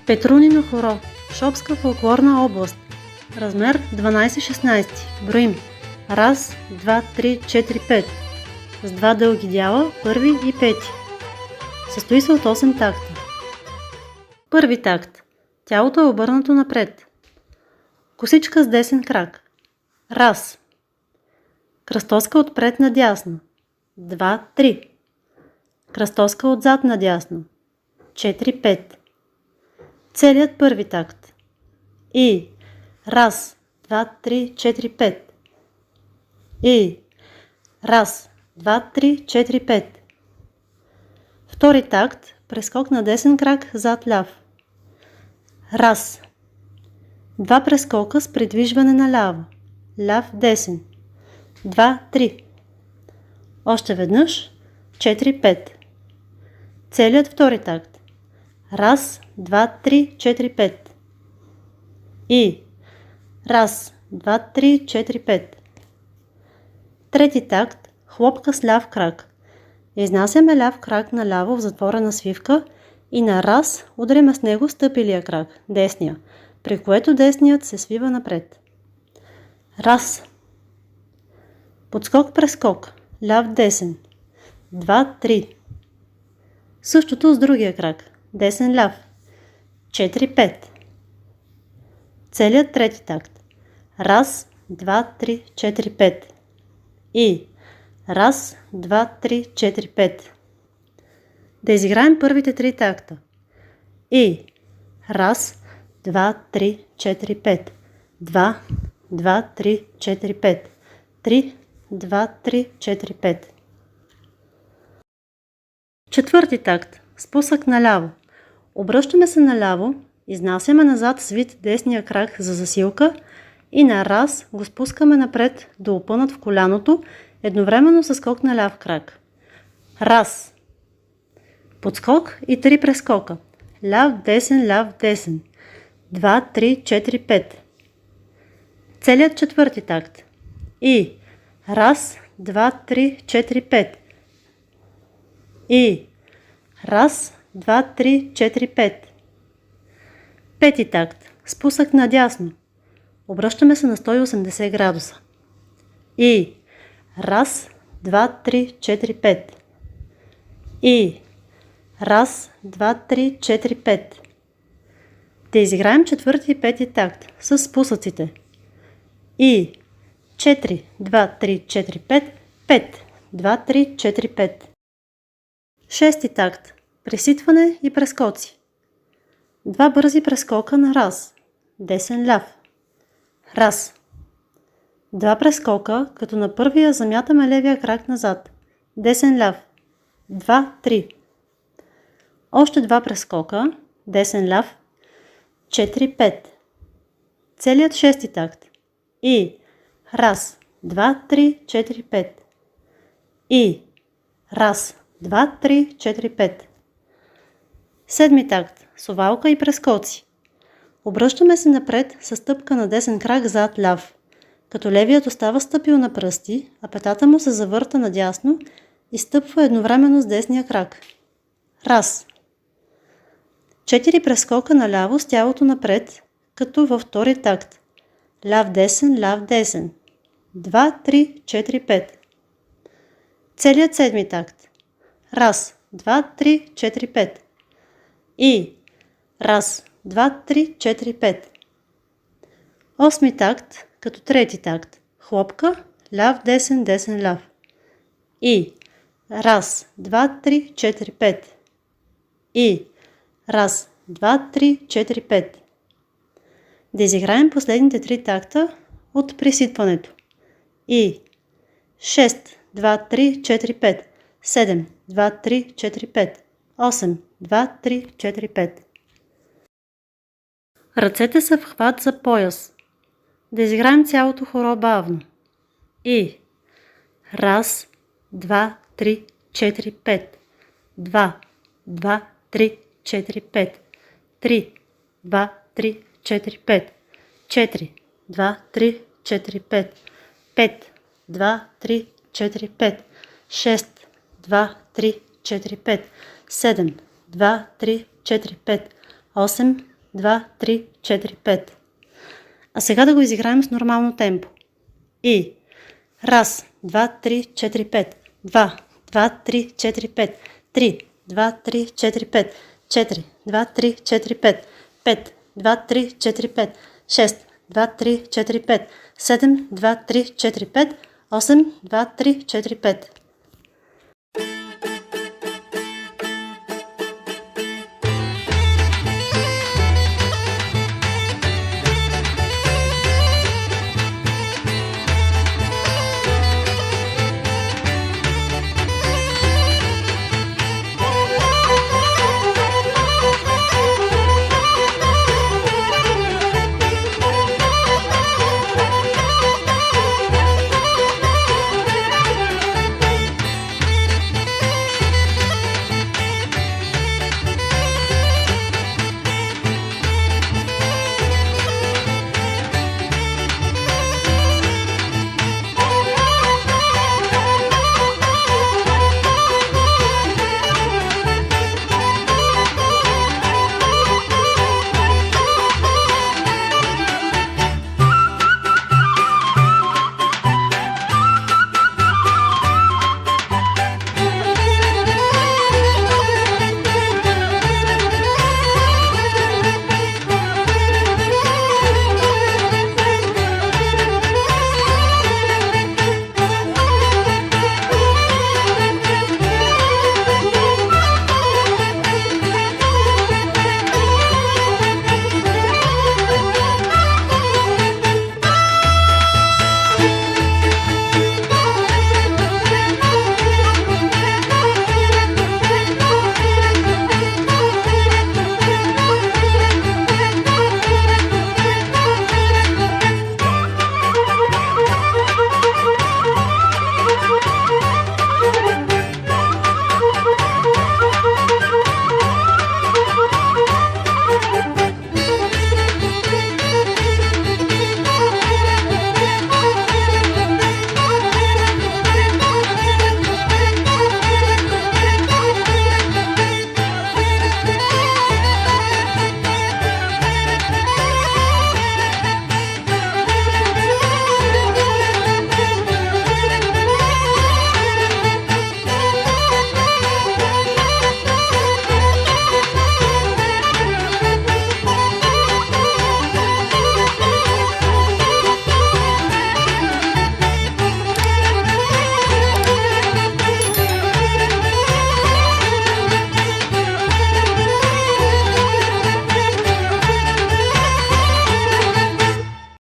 Петрунино хоро, Шопска фолклорна област. Размер 12-16. Броим. 1, 2, 3, 4, 5. С 2 дълги дяла, първи и пети. Състои се от 8 такта. Първи такт. Тялото е обърнато напред. Косичка с десен крак. 1. Кръстоска отпред надясно. 2, 3. Кръстоска отзад надясно. 4, 5. Целият първи такт. И 1, 2, 3, 4, 5. И 1, 2, 3, 4, 5. Втори такт. Прескок на десен крак зад ляв. 1. 2 прескока с придвижване наляво. Ляв, десен. 2, 3. Още веднъж. 4, 5. Целият втори такт. 1, 2, 3, 4, 5. И 1, 2, 3, 4, 5. Трети такт. Хлопка с ляв крак. Изнасяме ляв крак наляво в затворена свивка и на раз удряме с него стъпилия крак, десния, при което десният се свива напред. 1. Подскок-прескок. Ляв, десен. 2, 3. Същото с другия крак. Десен, ляв. 4, 5. Целият трети такт. 1, 2, 3, 4, 5. И 1, 2, 3, 4, 5. Да изиграем първите 3 такта. И 1, 2, 3, 4, 5. 2, 2, 3, 4, 5. 3, 2, 3, 4, 5. Четвърти такт. Спусък наляво. Обръщаме се наляво, изнасяме назад свит десния крак за засилка и на раз го спускаме напред до опънат в коляното, едновременно с скок на ляв крак. 1. Подскок и 3 прескока. Ляв, десен, ляв, десен. 2, 3, 4, 5. Целият четвърти такт. И 1, 2, 3, 4, 5. И 1, 2, 3, 4, 5. Пети такт. Спусък надясно. Обръщаме се на 180 градуса. И 1, 2, 3, 4, 5. И 1, 2, 3, 4, 5. Да изиграем четвърти и пети такт с спусъците. И 4, 2, 3, 4, 5, 5, 2, 3, 4, 5. Шести такт. Преситване и прескоци. 2 бързи прескока на раз. Десен, ляв. 1. 2 прескока, като на първия замятаме левия крак назад. Десен, ляв. 2, 3. Още 2 прескока. Десен, ляв. 4, 5. Целият шести такт. И 1, 2, 3, 4, 5. И 1, 2, 3, 4, 5. Седми такт. Совалка и прескоци. Обръщаме се напред с стъпка на десен крак зад ляв, като левият остава стъпил на пръсти, а петата му се завърта надясно и стъпва едновременно с десния крак. 1. 4 прескока наляво с тялото напред, като във втори такт. Ляв, десен, ляв, десен. 2, 3, 4, 5. Целият седми такт. 1, 2, 3, 4, 5. И 1, 2, 3, 4, 5. Осми такт, като трети такт. Хлопка, ляв, десен, десен, ляв. И 1, 2, 3, 4, 5. И 1, 2, 3, 4, 5. Да изиграем последните 3 такта от преситването. И 6, 2, 3, 4, 5. 7, 2, 3, 4, 5. 8, 2, 3, 4, 5. Ръцете са в хват за пояс. Да изиграем цялото хоро бавно. И 1, 2, 3, 4, 5. 2, 2, 3, 4, 5. 3, 2, 3, 4, 5. 4, 2, 3, 4, 5. 5, 2, 3, 4, 5. 6, 2, 3, 4, 5. 7, 2, 3, 4, 5. 8, 2, 3, 4, 5. А сега да го изиграем с нормално темпо. И 1, 2, 3, 4, 5. 2, 2, 3, 4, 5. 3, 2, 3, 4, 5. 4, 2, 3, 4, 5. 5, 2, 3, 4, 5. 6, 2, 3, 4, 5. 7, 2, 3, 4, 5. 8, 2, 3, 4, 5.